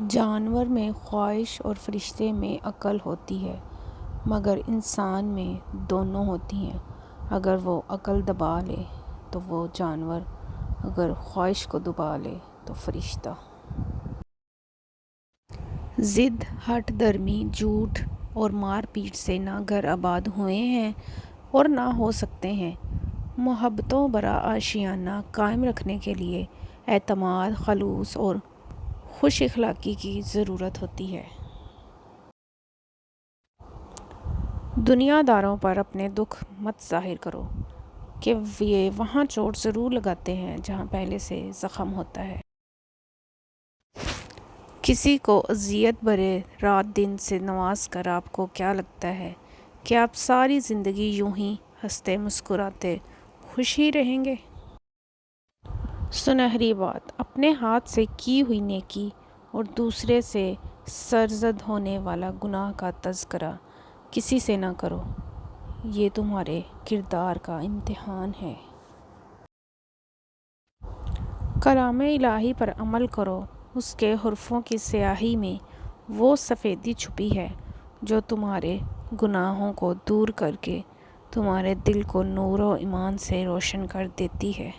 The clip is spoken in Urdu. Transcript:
جانور میں خواہش اور فرشتے میں عقل ہوتی ہے، مگر انسان میں دونوں ہوتی ہیں۔ اگر وہ عقل دبا لے تو وہ جانور، اگر خواہش کو دبا لے تو فرشتہ۔ ضد، ہٹ درمی، جھوٹ اور مار پیٹ سے نہ گھر آباد ہوئے ہیں اور نہ ہو سکتے ہیں۔ محبتوں بھرا آشیانہ قائم رکھنے کے لیے اعتماد، خلوص اور خوش اخلاقی کی ضرورت ہوتی ہے۔ دنیا داروں پر اپنے دکھ مت ظاہر کرو کہ یہ وہاں چوٹ ضرور لگاتے ہیں جہاں پہلے سے زخم ہوتا ہے۔ کسی کو اذیت بھرے رات دن سے نواز کر آپ کو کیا لگتا ہے کہ آپ ساری زندگی یوں ہی ہنستے مسکراتے خوش ہی رہیں گے؟ سنہری بات، اپنے ہاتھ سے کی ہوئی نیکی اور دوسرے سے سرزد ہونے والا گناہ کا تذکرہ کسی سے نہ کرو، یہ تمہارے کردار کا امتحان ہے۔ کلام الہی پر عمل کرو، اس کے حرفوں کی سیاہی میں وہ سفیدی چھپی ہے جو تمہارے گناہوں کو دور کر کے تمہارے دل کو نور و ایمان سے روشن کر دیتی ہے۔